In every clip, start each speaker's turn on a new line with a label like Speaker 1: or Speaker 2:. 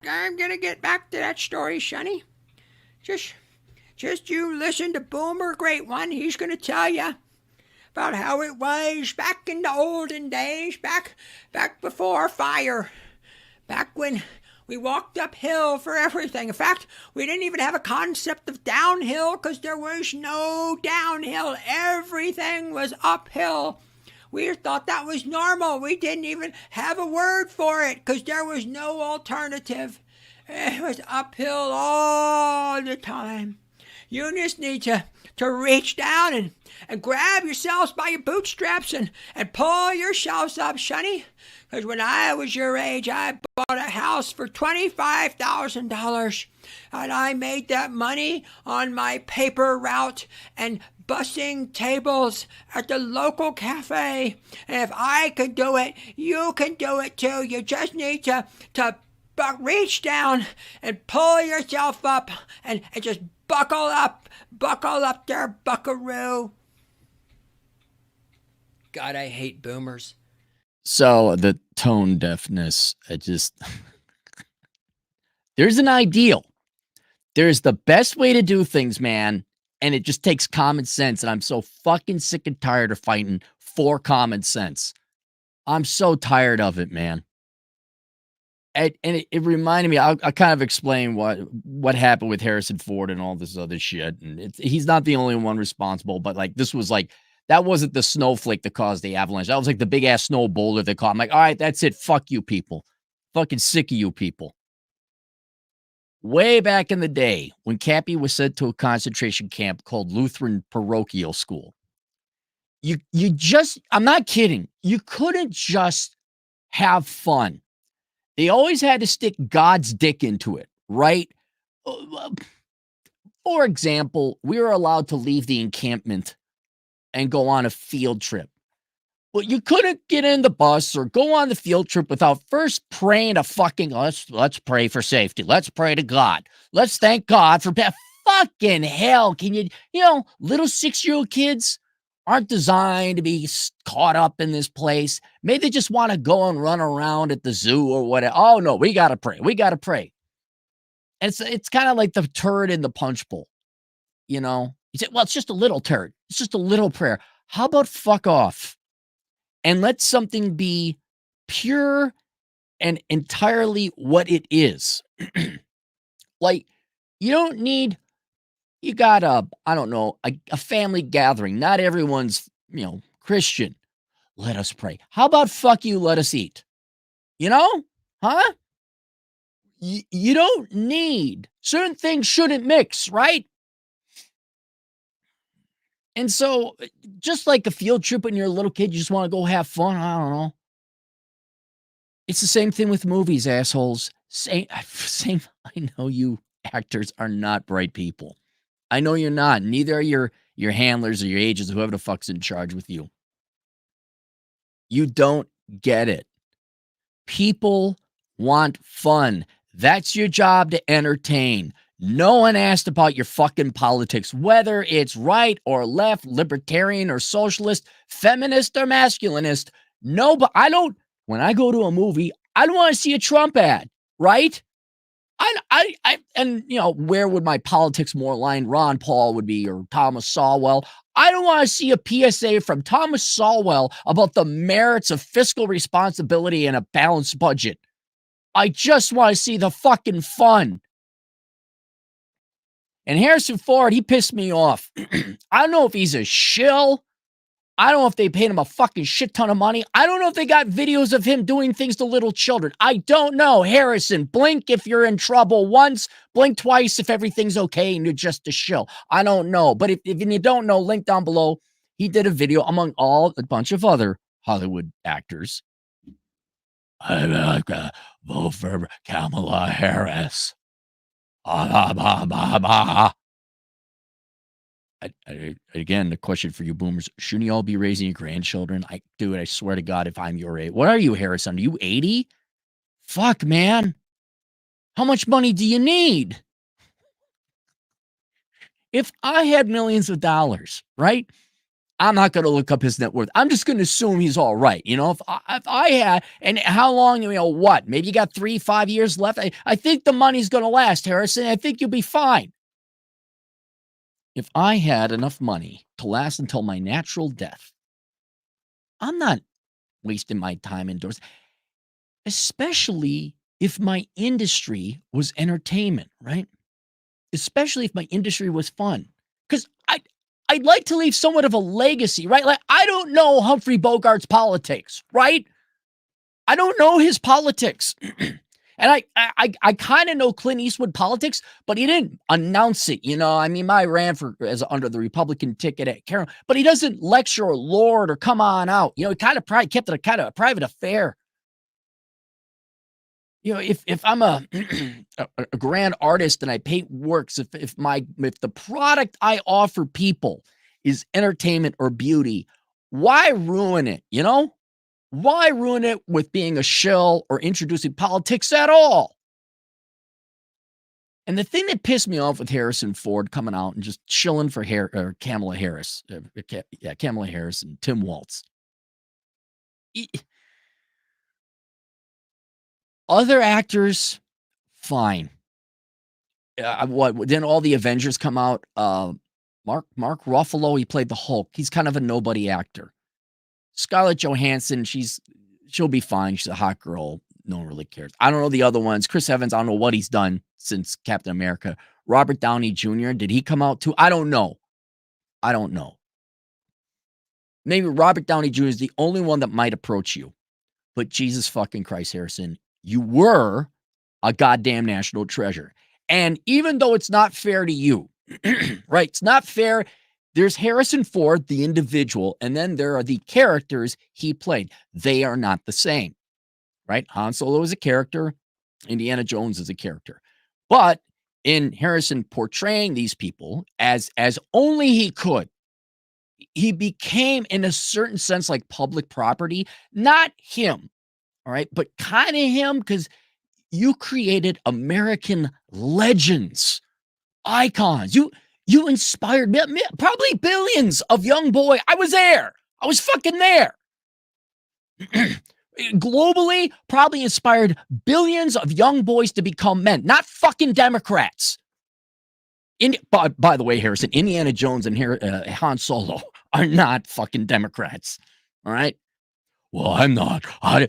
Speaker 1: I'm gonna get back to that story, Sonny. Just, just you listen to Boomer Great One. He's gonna tell you about how it was back in the olden days, back before fire, back when we walked uphill for everything. In fact, we didn't even have a concept of downhill because there was no downhill. Everything was uphill. We thought that was normal. We didn't even have a word for it because there was no alternative. It was uphill all the time. You just need to reach down and grab yourselves by your bootstraps and pull yourselves up, Sonny. Because when I was your age, I bought a house for $25,000. And I made that money on my paper route and bussing tables at the local cafe. And if I can do it, you can do it too. You just need to reach down and pull yourself up and just buckle up there, buckaroo. God, I hate boomers.
Speaker 2: So the tone deafness, there's an ideal. There's the best way to do things, man, and it just takes common sense, and I'm so fucking sick and tired of fighting for common sense. I'm so tired of it, man. And it reminded me, I'll kind of explain what happened with Harrison Ford and all this other shit, and he's not the only one responsible, but, like, this was, like, that wasn't the snowflake that caused the avalanche. That was, like, the big-ass snow boulder that caught. I'm like, all right, that's it. Fuck you people. Fucking sick of you people. Way back in the day, when Cappy was sent to a concentration camp called Lutheran Parochial School, you just, I'm not kidding, you couldn't just have fun. They always had to stick God's dick into it, right? For example, we were allowed to leave the encampment and go on a field trip. Well, you couldn't get in the bus or go on the field trip without first praying to fucking, let's pray for safety. Let's pray to God. Let's thank God for fucking hell. Can you little 6-year-old kids aren't designed to be caught up in this place. Maybe they just want to go and run around at the zoo or whatever. Oh no, we got to pray. We got to pray. And it's kind of like the turd in the punch bowl. You know, you say, well, it's just a little turd. It's just a little prayer. How about fuck off and let something be pure and entirely what it is? Like, you don't need, you got a family gathering. Not everyone's, Christian. Let us pray. How about fuck you, let us eat? Huh? You don't need, certain things shouldn't mix, right? And so, just like a field trip when you're a little kid, you just want to go have fun. I don't know. It's the same thing with movies, assholes. Same. I know you actors are not bright people. I know you're not. Neither are your handlers or your agents, whoever the fuck's in charge with you. You don't get it. People want fun. That's your job, to entertain. No one asked about your fucking politics, whether it's right or left, libertarian or socialist, feminist or masculinist. No, but when I go to a movie, I don't want to see a Trump ad, right? Where would my politics more align? Ron Paul would be, or Thomas Sowell. I don't want to see a PSA from Thomas Sowell about the merits of fiscal responsibility and a balanced budget. I just want to see the fucking fun. And Harrison Ford, he pissed me off. I don't know if he's a shill. I don't know if they paid him a fucking shit ton of money. I don't know if they got videos of him doing things to little children. I don't know. Harrison, blink if you're in trouble once, blink twice if everything's okay and you're just a shill. I don't know. But if you don't know, link down below. He did a video among a bunch of other Hollywood actors. I like to vote for Kamala Harris. Again, the question for you boomers, shouldn't you all be raising your grandchildren? I swear to God, if I'm your age. What are you, Harrison? Are you 80? Fuck, man. How much money do you need? If I had millions of dollars, right? I'm not going to look up his net worth. I'm just going to assume he's all right. You know, if I had, and how long, you know, what? Maybe you got 3-5 years left. I think the money's going to last, Harrison. I think you'll be fine. If I had enough money to last until my natural death, I'm not wasting my time indoors, especially if my industry was entertainment, right? Especially if my industry was fun. Because I'd like to leave somewhat of a legacy, right? Like, I don't know Humphrey Bogart's politics, right? I don't know his politics. And I kind of know Clint Eastwood politics, but he didn't announce it. You know, I mean, I ran for as under the Republican ticket at Carroll, but he doesn't lecture or lord or come on out. You know, he kind of kept it a kind of a private affair. You know, if I'm a a grand artist and I paint works, if the product I offer people is entertainment or beauty, why ruin it? You know? Why ruin it with being a shill or introducing politics at all? And the thing that pissed me off with Harrison Ford coming out and just chilling for Kamala Harris, Kamala Harris and Tim Walz. Other actors, fine. Then all the Avengers come out. Mark Ruffalo, he played the Hulk. He's kind of a nobody actor. Scarlett Johansson, she'll be fine. She's a hot girl. No one really cares. I don't know the other ones. Chris Evans, I don't know what he's done since Captain America. Robert Downey Jr., did he come out too? I don't know. Maybe Robert Downey Jr. is the only one that might approach you. But Jesus fucking Christ, Harrison, you were a goddamn national treasure. And even though it's not fair to you, right? It's not fair. There's Harrison Ford, the individual, and then there are the characters he played. They are not the same, right? Han Solo is a character. Indiana Jones is a character. But in Harrison portraying these people as only he could, he became, in a certain sense, like public property. Not him, all right? But kind of him, because you created American legends, icons. You inspired probably billions of young boys. I was there. I was fucking there. Globally, probably inspired billions of young boys to become men, not fucking Democrats. By the way, Harrison, Indiana Jones and Han Solo are not fucking Democrats. All right? Well, I'm not.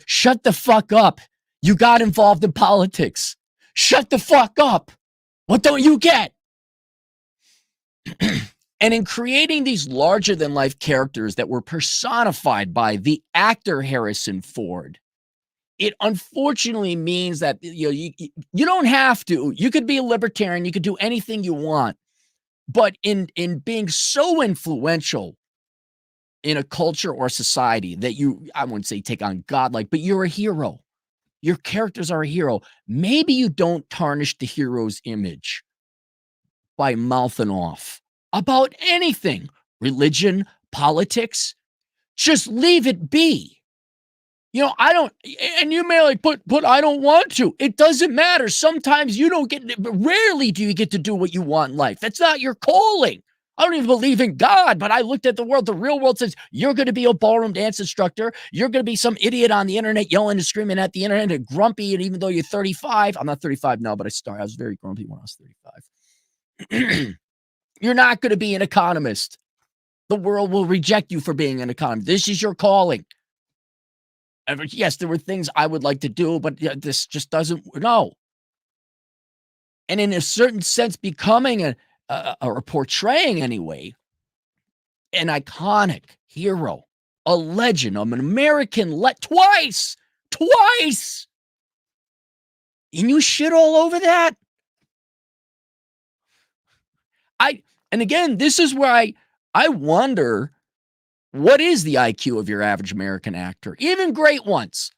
Speaker 2: Shut the fuck up. You got involved in politics. Shut the fuck up. What don't you get? And in creating these larger than life characters that were personified by the actor Harrison Ford, it unfortunately means that you don't have to. You could be a libertarian. You could do anything you want. But in being so influential in a culture or society that I wouldn't say take on godlike, but you're a hero. Your characters are a hero. Maybe you don't tarnish the hero's image by mouthing off about anything, religion, politics. Just leave it be. You know, I don't, and you may like put I don't want to. It doesn't matter. Sometimes you don't rarely do you get to do what you want in life. That's not your calling. I don't even believe in God, but I looked at the world. The real world says you're going to be a ballroom dance instructor. You're going to be some idiot on the internet yelling and screaming at the internet and grumpy. And even though you're 35, I'm not 35 now, but I was very grumpy when I was 35. You're not going to be an economist. The world will reject you for being an economist. This is your calling. Yes, there were things I would like to do, but this just doesn't, no. And in a certain sense, becoming or portraying anyway, an iconic hero, a legend, an American, twice. And you shit all over that? And again, this is where I wonder, what is the IQ of your average American actor? Even great ones.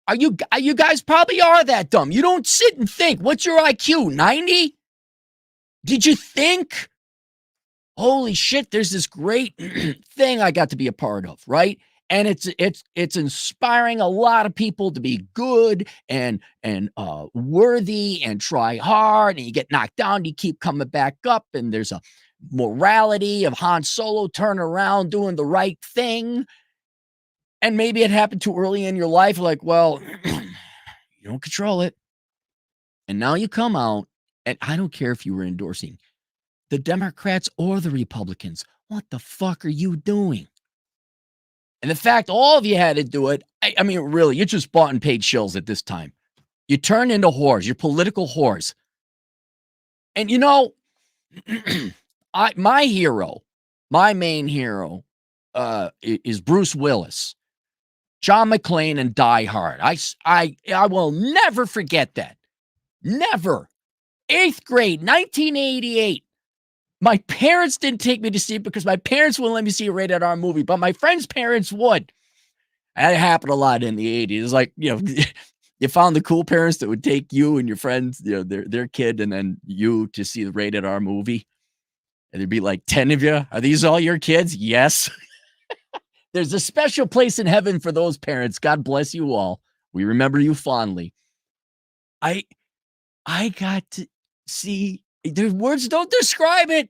Speaker 2: Are you guys probably are that dumb. You don't sit and think. What's your IQ? 90? Did you think? Holy shit, there's this great thing I got to be a part of, right? And it's inspiring a lot of people to be good and worthy and try hard, and you get knocked down, you keep coming back up, and there's a morality of Han Solo turning around, doing the right thing. And maybe it happened too early in your life. Like, well, you don't control it. And now you come out, and I don't care if you were endorsing the Democrats or the Republicans. What the fuck are you doing? And the fact all of you had to do it, I mean, really, you just bought and paid shills at this time. You turn into whores. You're political whores. And you know, my hero, my main hero, is Bruce Willis, John McClane, and Die Hard. I will never forget that. Never. 8th grade, 1988. My parents didn't take me to see it because my parents wouldn't let me see a rated R movie, but my friends' parents would. That happened a lot in the 80s. It's like, you know, you found the cool parents that would take you and your friends, you know, their kid, and then you to see the rated R movie. And there'd be like 10 of you. Are these all your kids? Yes. There's a special place in heaven for those parents. God bless you all. We remember you fondly. I got to see, the words don't describe it.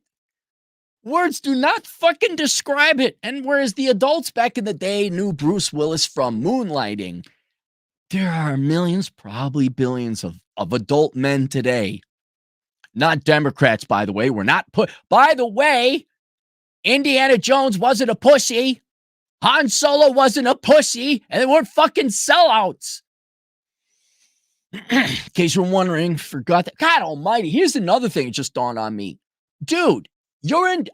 Speaker 2: Words do not fucking describe it. And whereas the adults back in the day knew Bruce Willis from Moonlighting, there are millions, probably billions of adult men today. Not Democrats, by the way. We're not by the way, Indiana Jones wasn't a pussy. Han Solo wasn't a pussy. And they weren't fucking sellouts. In case you're wondering, forgot that. God almighty, here's another thing that just dawned on me. Dude, you're in,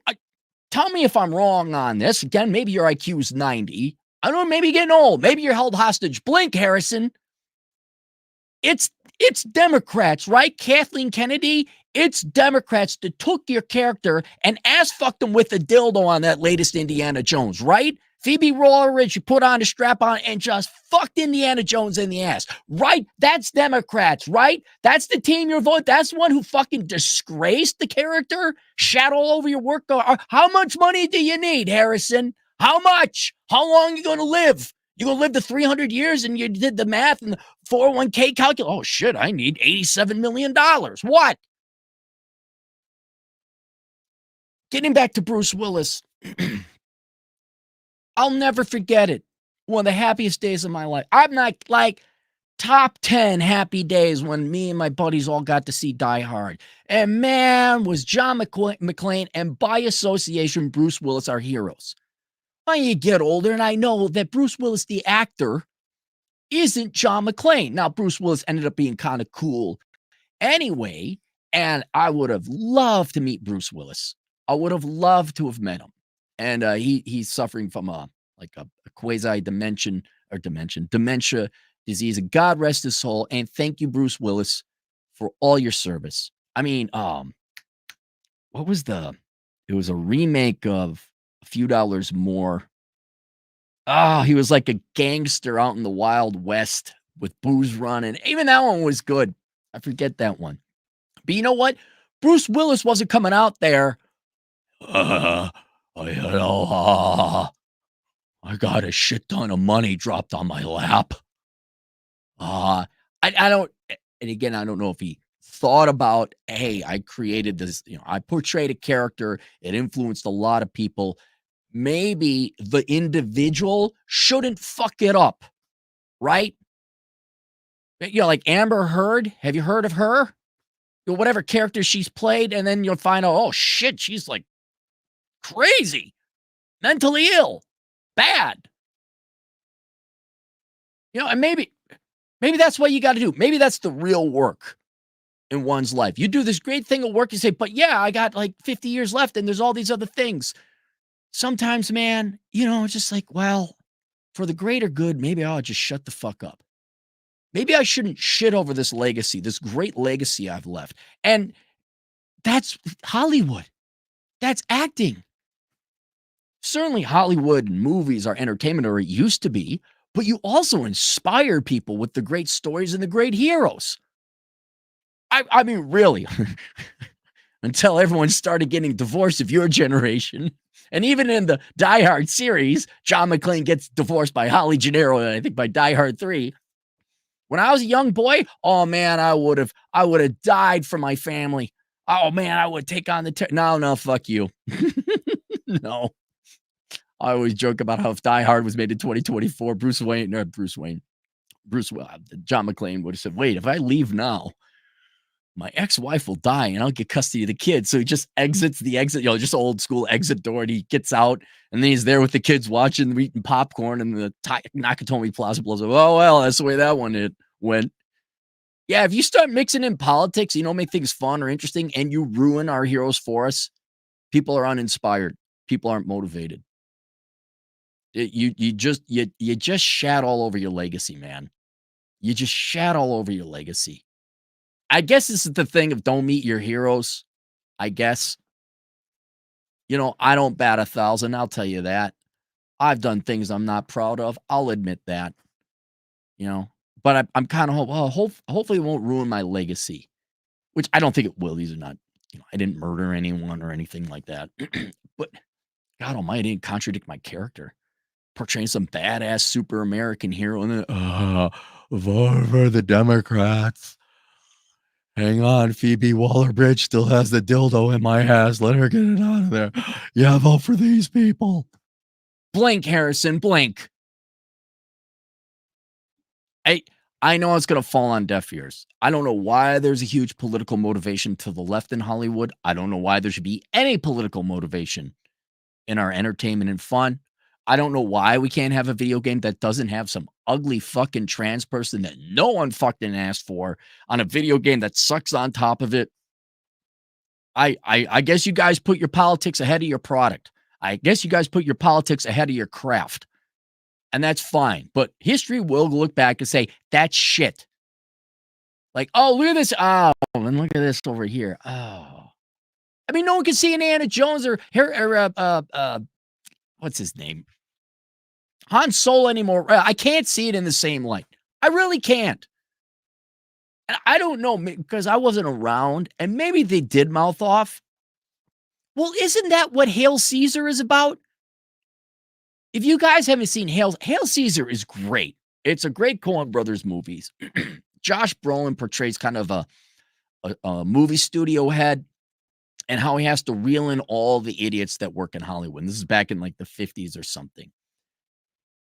Speaker 2: tell me if I'm wrong on this. Again, maybe your IQ is 90. I don't know, maybe you're getting old. Maybe you're held hostage. Blink, Harrison. It's Democrats, right? Kathleen Kennedy, it's Democrats that took your character and ass fucked them with a dildo on that latest Indiana Jones, right? Phoebe Waller-Bridge, you put on a strap on and just fucked Indiana Jones in the ass, right? That's Democrats, right? That's the team you're voting. That's the one who fucking disgraced the character, shat all over your work. How much money do you need, Harrison? How much? How long are you going to live? You going to live to 300 years and you did the math and the 401k calculate? Oh, shit, I need $87 million. What? Getting back to Bruce Willis. I'll never forget it. One of the happiest days of my life. I'm not like top 10 happy days when me and my buddies all got to see Die Hard. And man, was John McClane and by association, Bruce Willis our heroes. When you get older, and I know that Bruce Willis, the actor, isn't John McClane. Now, Bruce Willis ended up being kind of cool anyway, and I would have loved to meet Bruce Willis. I would have loved to have met him. And he's suffering from a quasi dementia disease. And God rest his soul. And thank you, Bruce Willis, for all your service. I mean, what was it was a remake of A Few Dollars More. He was like a gangster out in the Wild West with booze running. Even that one was good. I forget that one. But you know what? Bruce Willis wasn't coming out there. I got a shit ton of money dropped on my lap. I don't, and again, I don't know if he thought about, hey, I created this, I portrayed a character. It influenced a lot of people. Maybe the individual shouldn't fuck it up, right? Like Amber Heard. Have you heard of her? Whatever character she's played, and then you'll find out, oh shit, she's like crazy, mentally ill, bad. And maybe that's what you got to do. Maybe that's the real work in one's life. You do this great thing of work, you say, but yeah, I got like 50 years left and there's all these other things. Sometimes, man, it's just like, well, for the greater good, maybe I'll just shut the fuck up. Maybe I shouldn't shit over this legacy, this great legacy I've left. And that's Hollywood. That's acting. Certainly Hollywood and movies are entertainment, or it used to be, but you also inspire people with the great stories and the great heroes. I mean, really, until everyone started getting divorced of your generation. And even in the Die Hard series, John McClane gets divorced by Holly Gennaro, and I think by Die Hard 3. When I was a young boy, oh man, I would have died for my family. Oh man, I would take on the no, fuck you. No. I always joke about how if Die Hard was made in 2024, John McClane would have said, wait, if I leave now, my ex-wife will die and I'll get custody of the kids. So he just exits the exit, just old school exit door, and he gets out, and then he's there with the kids watching, eating popcorn, and the Nakatomi Plaza blows up. Oh, well, that's the way that one went. Yeah, if you start mixing in politics, make things fun or interesting, and you ruin our heroes for us, people are uninspired. People aren't motivated. You just shat all over your legacy, man. You just shat all over your legacy. I guess this is the thing of don't meet your heroes. I guess. I don't bat 1,000. I'll tell you that. I've done things I'm not proud of. I'll admit that. But I'm kind of hopefully it won't ruin my legacy, which I don't think it will. These are not, I didn't murder anyone or anything like that. But God almighty, I didn't contradict my character. Portraying some badass super American hero and then, vote for the Democrats. Hang on, Phoebe Waller-Bridge still has the dildo in my ass. Let her get it out of there. Yeah, vote for these people. Blink, Harrison, blink. I know it's going to fall on deaf ears. I don't know why there's a huge political motivation to the left in Hollywood. I don't know why there should be any political motivation in our entertainment and fun. I don't know why we can't have a video game that doesn't have some ugly fucking trans person that no one fucking asked for on a video game that sucks on top of it. I guess you guys put your politics ahead of your product. I guess you guys put your politics ahead of your craft. And that's fine. But history will look back and say, that's shit. Like, oh, look at this. Oh, and look at this over here. Oh. I mean, no one can see Indiana Jones or what's his name? Han Solo anymore. I can't see it in the same light. I really can't. And I don't know, because I wasn't around, and maybe they did mouth off. Well, isn't that what Hail Caesar is about? If you guys haven't seen Hail Caesar is great. It's a great Coen Brothers movies. Josh Brolin portrays kind of a movie studio head and how he has to reel in all the idiots that work in Hollywood. And this is back in like the 50s or something.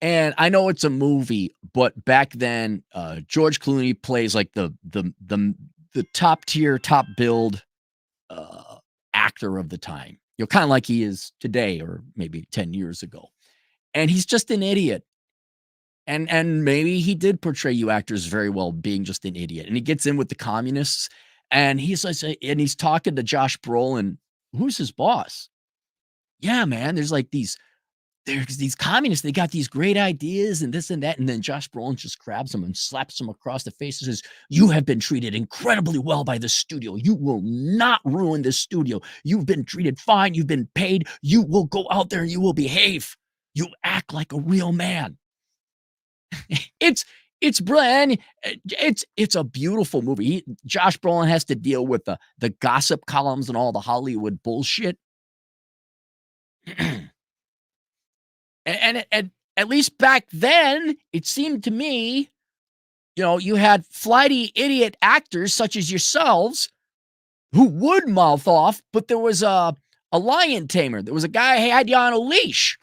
Speaker 2: And I know it's a movie, but back then, George Clooney plays like the top tier, top build actor of the time. Kind of like he is today, or maybe 10 years ago. And he's just an idiot. And maybe he did portray you actors very well, being just an idiot. And he gets in with the communists, and he's talking to Josh Brolin, who's his boss. Yeah, man, there's these communists, they got these great ideas and this and that. And then Josh Brolin just grabs him and slaps him across the face and says, you have been treated incredibly well by the studio. You will not ruin this studio. You've been treated fine. You've been paid. You will go out there and you will behave. You act like a real man. It's brilliant. It's a beautiful movie. Josh Brolin has to deal with the gossip columns and all the Hollywood bullshit. And at least back then, it seemed to me, you had flighty idiot actors such as yourselves who would mouth off, but there was a lion tamer. There was a guy who had you on a leash.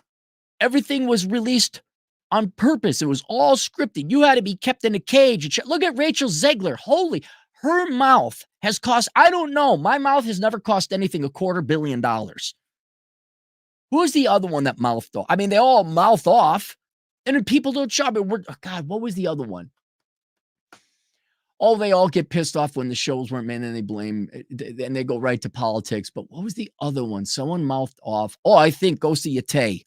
Speaker 2: Everything was released on purpose. It was all scripted. You had to be kept in a cage. Look at Rachel Zegler. Her mouth has cost, I don't know, my mouth has never cost anything $250 million. Who's the other one that mouthed off? I mean, they all mouth off, and then people don't shop it. God, what was the other one? Oh, they all get pissed off when the shows weren't made, and they blame, and they go right to politics. But what was the other one? Someone mouthed off. Oh, I think Gosi Yate.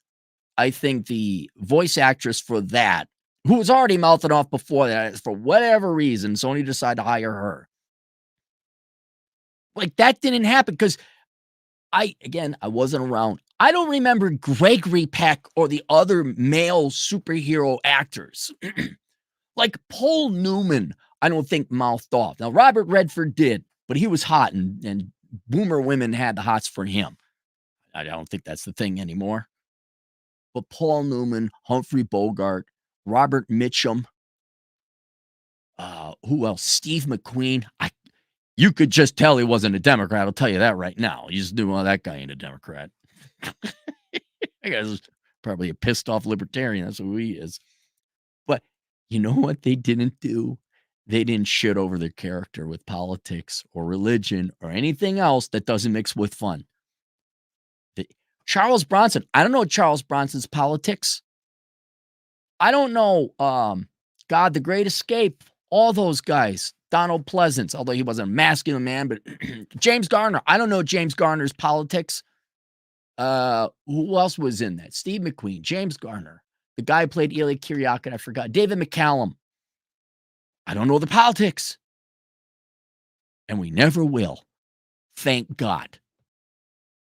Speaker 2: I think the voice actress for that, who was already mouthing off before that, for whatever reason, Sony decided to hire her. Like, that didn't happen because I wasn't around. I don't remember Gregory Peck or the other male superhero actors. Like Paul Newman, I don't think mouthed off. Now, Robert Redford did, but he was hot, and boomer women had the hots for him. I don't think that's the thing anymore. But Paul Newman, Humphrey Bogart, Robert Mitchum, who else? Steve McQueen. You could just tell he wasn't a Democrat. I'll tell you that right now. You just knew, well, that guy ain't a Democrat. That guy's probably a pissed off libertarian. That's who he is. But you know what they didn't do? They didn't shit over their character with politics or religion or anything else that doesn't mix with fun. Charles Bronson. I don't know Charles Bronson's politics. I don't know God, The Great Escape, all those guys. Donald Pleasance, although he wasn't a masculine man, but James Garner. I don't know James Garner's politics. Who else was in that? Steve McQueen, James Garner. The guy who played Ilya Kuryakin, I forgot. David McCallum. I don't know the politics. And we never will. Thank God.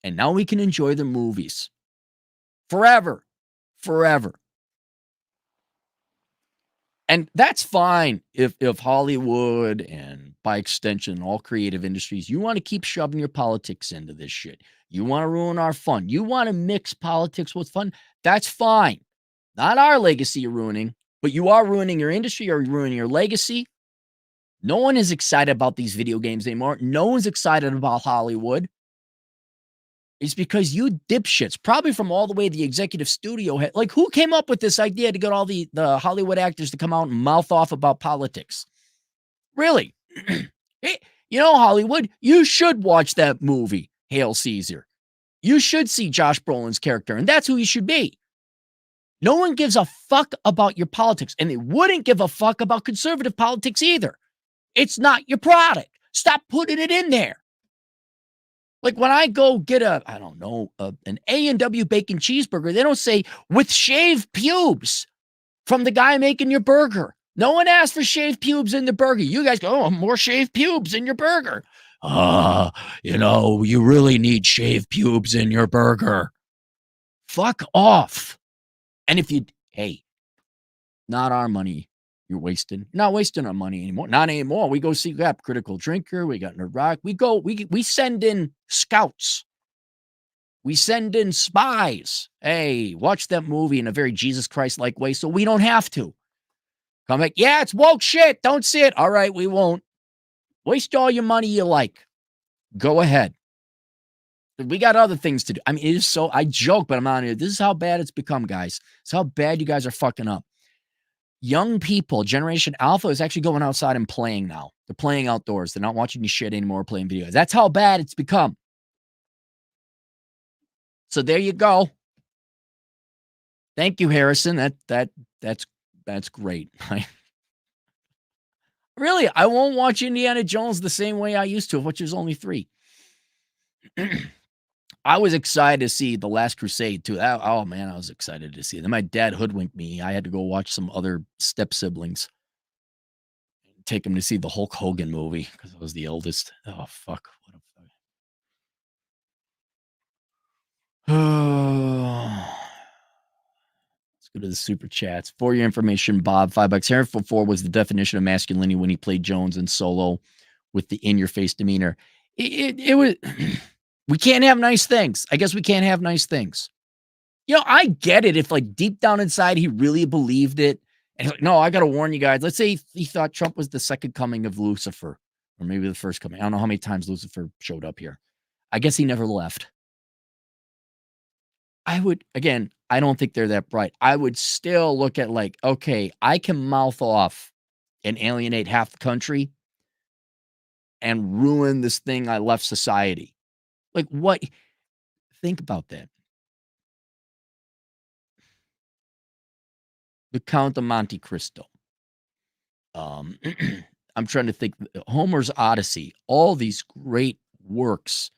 Speaker 2: And now we can enjoy the movies. Forever. Forever. And that's fine if Hollywood and by extension all creative industries, you want to keep shoving your politics into this shit. You want to ruin our fun. You want to mix politics with fun. That's fine. Not our legacy you're ruining, but you are ruining your industry or ruining your legacy. No one is excited about these video games anymore. No one's excited about Hollywood. It's because you dipshits, probably from all the way the executive studio head, like who came up with this idea to get all the Hollywood actors to come out and mouth off about politics? Really? You know, Hollywood, you should watch that movie, Hail Caesar. You should see Josh Brolin's character, and that's who you should be. No one gives a fuck about your politics, and they wouldn't give a fuck about conservative politics either. It's not your product. Stop putting it in there. Like when I go get an A&W bacon cheeseburger, they don't say with shaved pubes from the guy making your burger. No one asked for shaved pubes in the burger. You guys go, oh, more shaved pubes in your burger. You really need shaved pubes in your burger. Fuck off. And if you, not our money you're wasting. Not wasting our money anymore. Not anymore. We go see, we got Critical Drinker. We got Nerd Rock. We send in scouts. We send in spies. Hey, watch that movie in a very Jesus Christ-like way so we don't have to. Come back. Yeah, it's woke shit. Don't see it. All right, we won't. Waste all your money you like. Go ahead. We got other things to do. I mean, it is so, I joke, but I'm not here. This is how bad it's become, guys. It's how bad you guys are fucking up. Young people, Generation Alpha is actually going outside and playing now. They're playing outdoors. They're not watching you shit anymore, playing video games. That's how bad it's become. So there you go. Thank you, Harrison. That's great. Really, I won't watch Indiana Jones the same way I used to, which is only 3. I was excited to see The Last Crusade, too. Oh, man, I was excited to see it. Then my dad hoodwinked me. I had to go watch some other step-siblings. Take him to see the Hulk Hogan movie because I was the eldest. Oh, fuck. What a fuck. Let's go to the super chats. For your information, Bob, $5. Harrison Ford was the definition of masculinity when he played Jones in Solo with the in-your-face demeanor. It was... We can't have nice things. I guess we can't have nice things. You know, I get it if like deep down inside he really believed it. And he's like, no, I got to warn you guys. Let's say he thought Trump was the second coming of Lucifer, or maybe the first coming. I don't know how many times Lucifer showed up here. I guess he never left. I don't think they're that bright. I would still look at like, okay, I can mouth off and alienate half the country and ruin this thing I left society. Like what? Think about that. The Count of Monte Cristo. I'm trying to think. Homer's Odyssey. All these great works.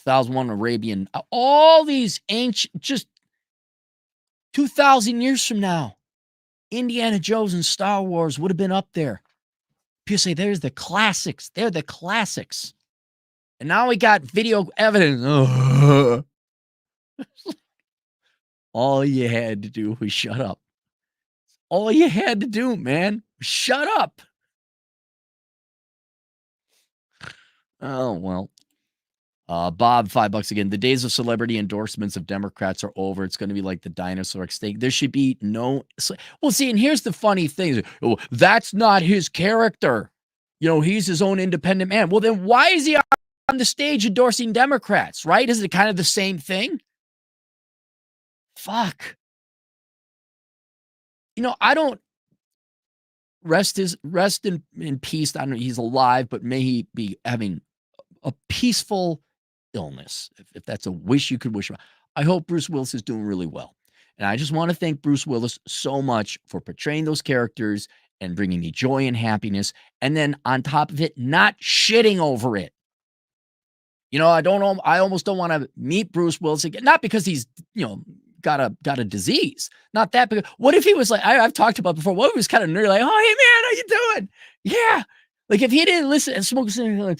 Speaker 2: 1001 Arabian. All these ancient, just 2,000 years from now, Indiana Jones and Star Wars would have been up there. People say, there's the classics. They're the classics. And now we got video evidence. All you had to do was shut up. All you had to do, man, shut up. Oh, well. Bob, $5 again. The days of celebrity endorsements of Democrats are over. It's going to be like the dinosaur extinct. There should be no... Well, see, and here's the funny thing. Oh, that's not his character. he's his own independent man. Well, then why is he on the stage endorsing Democrats, right? Isn't it kind of the same thing? Fuck. I don't rest in peace. I don't know, he's alive, but may he be having a peaceful illness, if that's a wish you could wish. I hope Bruce Willis is doing really well. And I just want to thank Bruce Willis so much for portraying those characters and bringing me joy and happiness. And then on top of it, not shitting over it. I almost don't want to meet Bruce Willis again. Not because he's, got a disease. Not that, because what if he was like, I've talked about before, what if he was kind of nerdy, like, oh, hey man, how you doing? Yeah. Like if he didn't listen and smoke, like,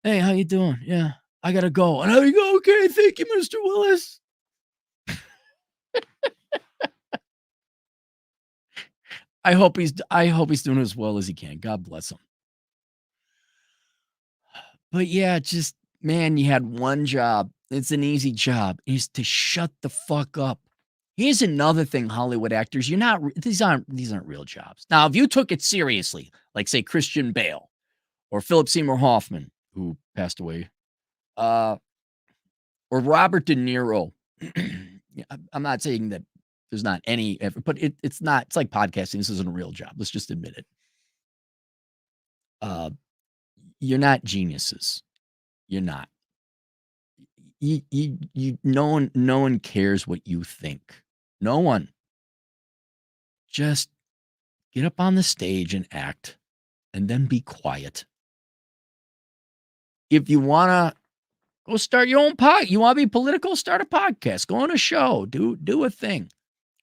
Speaker 2: hey, how you doing? Yeah, I gotta go. And how you go? Okay, thank you, Mr. Willis. I hope he's doing as well as he can. God bless him. But yeah, just man, you had one job. It's an easy job. Is to shut the fuck up. Here's another thing, Hollywood actors. These aren't real jobs. Now, if you took it seriously, like say Christian Bale or Philip Seymour Hoffman, who passed away, or Robert De Niro. I'm not saying that there's not any effort, but it's not. It's like podcasting. This isn't a real job. Let's just admit it. You're not geniuses. You're not. No one cares what you think. No one. Just get up on the stage and act, and then be quiet. If you want to go start your own podcast, you want to be political, start a podcast, go on a show, do a thing.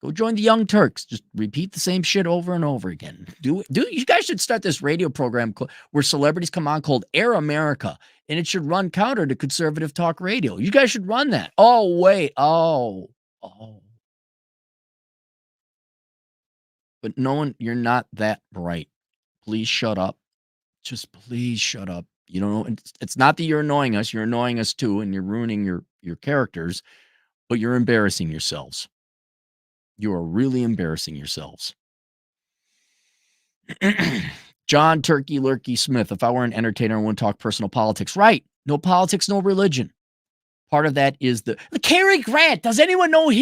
Speaker 2: Go join the Young Turks. Just repeat the same shit over and over again. You guys should start this radio program where celebrities come on called Air America, and it should run counter to conservative talk radio. You guys should run that. Oh, wait. Oh. But you're not that bright. Please shut up. Just please shut up. It's not that you're annoying us. You're annoying us too, and you're ruining your characters, but you're embarrassing yourselves. You are really embarrassing yourselves. John Turkey Lurkey Smith. If I were an entertainer, I wouldn't talk personal politics. Right. No politics, no religion. Part of that is the Cary Grant. Does anyone know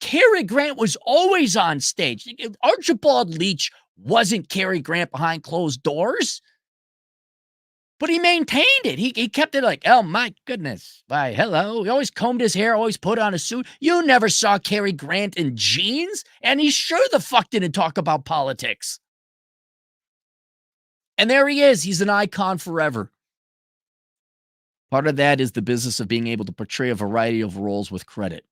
Speaker 2: Cary Grant was always on stage. Archibald Leach wasn't Cary Grant behind closed doors, but he maintained it. He kept it like, oh my goodness. Why, hello. He always combed his hair, always put on a suit. You never saw Cary Grant in jeans, and he sure the fuck didn't talk about politics. And there he is. He's an icon forever. Part of that is the business of being able to portray a variety of roles with credit.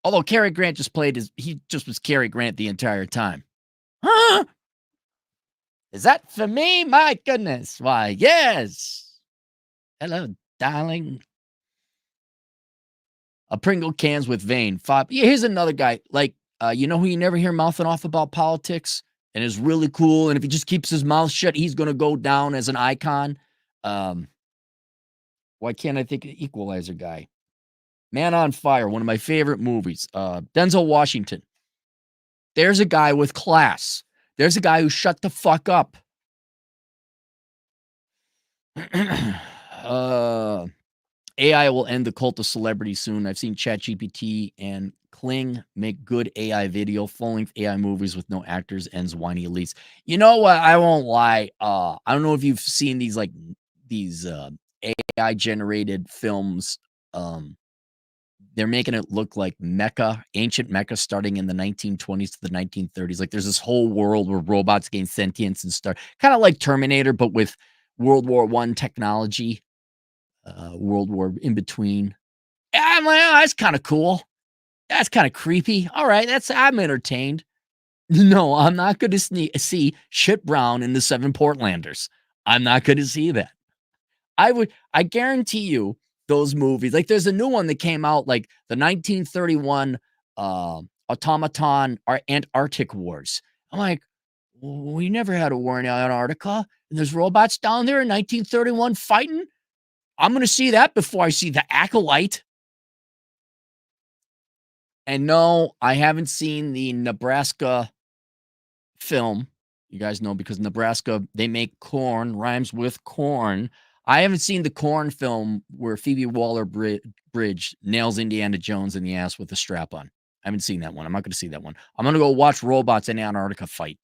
Speaker 2: Although Cary Grant he just was Cary Grant the entire time. Huh? Is that for me? My goodness. Why, yes. Hello, darling. A Pringle cans with vein. Here's another guy. Like, who you never hear mouthing off about politics and is really cool. And if he just keeps his mouth shut, he's going to go down as an icon. Why can't I think of the Equalizer guy? Man on Fire, one of my favorite movies. Denzel Washington. There's a guy with class. There's a guy who shut the fuck up. AI will end the cult of celebrity soon. I've seen ChatGPT and Kling make good AI video, full-length AI movies with no actors, ends whiny elites. You know what? I won't lie. I don't know if you've seen these AI-generated films. They're making it look like Mecca, ancient Mecca, starting in the 1920s to the 1930s. Like there's this whole world where robots gain sentience and start kind of like Terminator, but with World War I technology, World War in between. I'm like, oh, that's kind of cool. That's kind of creepy. All right, I'm entertained. No, I'm not going to see Shit Brown in the Seven Portlanders. I'm not going to see that. I guarantee you those movies, like there's a new one that came out, like the 1931 Automaton Antarctic Wars. I'm like, we never had a war in Antarctica, and there's robots down there in 1931 fighting. I'm going to see that before I see The Acolyte. And no, I haven't seen the Nebraska film You guys know because Nebraska, they make corn, rhymes with corn. I haven't seen the corn film where Phoebe Waller-Bridge nails Indiana Jones in the ass with a strap on. I haven't seen that one. I'm not going to see that one. I'm going to go watch robots in Antarctica fight.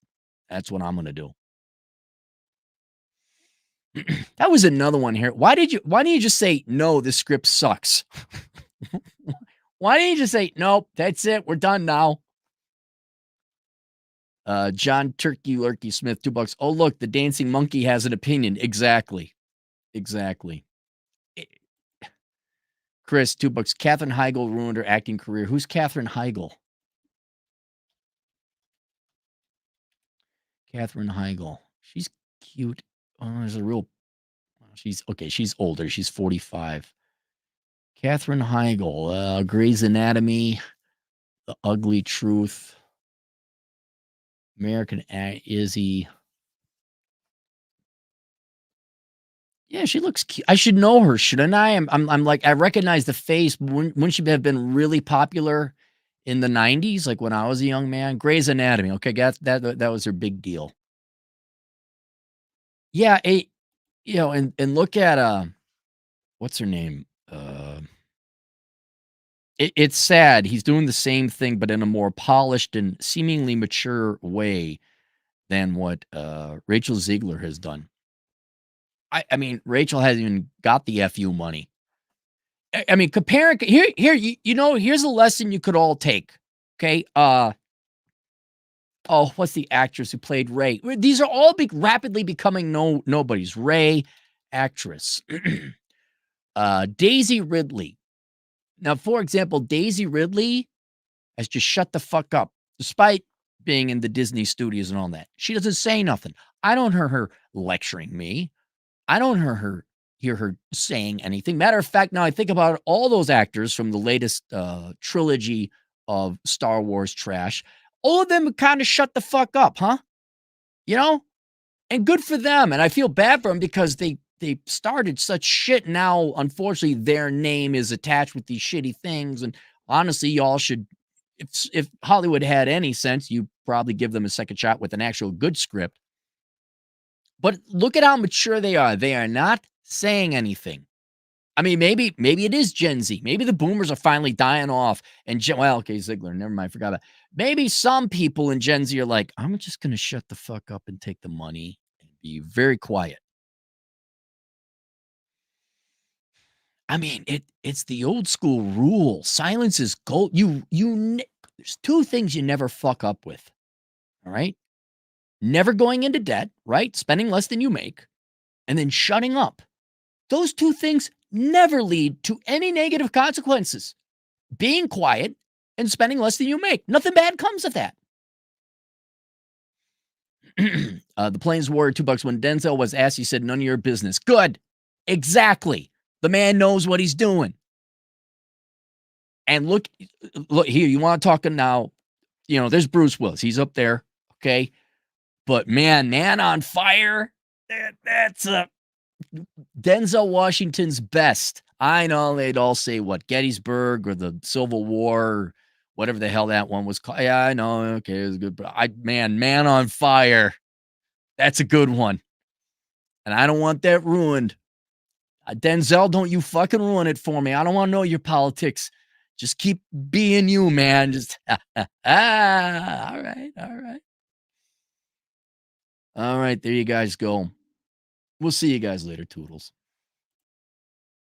Speaker 2: That's what I'm going to do. That was another one here. Why didn't you just say, no, the script sucks? Why didn't you just say, nope, that's it. We're done now. John Turkey Lurkey Smith, $2. Oh, look, the dancing monkey has an opinion. Exactly. Chris, $2. Katherine Heigl ruined her acting career. Who's Katherine Heigl? Katherine Heigl. She's cute. Oh, there's a real. She's okay. She's older. She's 45. Katherine Heigl. Grey's Anatomy. The Ugly Truth. American Izzy. Yeah, she looks cute. I should know her, shouldn't I? I'm like, I recognize the face. Wouldn't she have been really popular in the 90s, like when I was a young man? Grey's Anatomy. Okay, that was her big deal. Yeah, and look at what's her name? It's sad. He's doing the same thing, but in a more polished and seemingly mature way than what Rachel Ziegler has done. I mean, Rachel hasn't even got the FU money. I mean, comparing here, here's a lesson you could all take. Okay. What's the actress who played Ray? These are all rapidly becoming nobodies. Ray, actress. Daisy Ridley. Now, for example, Daisy Ridley has just shut the fuck up, despite being in the Disney studios and all that. She doesn't say nothing. I don't hear her lecturing me. I don't hear her saying anything. Matter of fact, now I think about it, all those actors from the latest trilogy of Star Wars trash, all of them kind of shut the fuck up, huh? And good for them. And I feel bad for them because they started such shit. Now, unfortunately, their name is attached with these shitty things. And honestly, y'all should, if Hollywood had any sense, you probably give them a second shot with an actual good script. But look at how mature they are. They are not saying anything. I mean, maybe it is Gen Z. Maybe the boomers are finally dying off. And Ziegler, never mind, I forgot that. Maybe some people in Gen Z are like, I'm just going to shut the fuck up and take the money and be very quiet. I mean, it's the old school rule. Silence is gold. There's two things you never fuck up with. All right? Never going into debt, right? Spending less than you make, and then shutting up. Those two things never lead to any negative consequences. Being quiet and spending less than you make. Nothing bad comes of that. The Plains Warrior, $2. When Denzel was asked, he said, none of your business. Good. Exactly. The man knows what he's doing. And look here, you want to talk now, there's Bruce Willis. He's up there, okay? But Man on Fire, that's Denzel Washington's best. I know they'd all say what, Gettysburg or the Civil War, or whatever the hell that one was called. Yeah, I know. Okay, it was good. But Man on Fire, that's a good one. And I don't want that ruined. Denzel, don't you fucking ruin it for me. I don't want to know your politics. Just keep being you, man. Just all right. All right, there you guys go. We'll see you guys later, Toodles.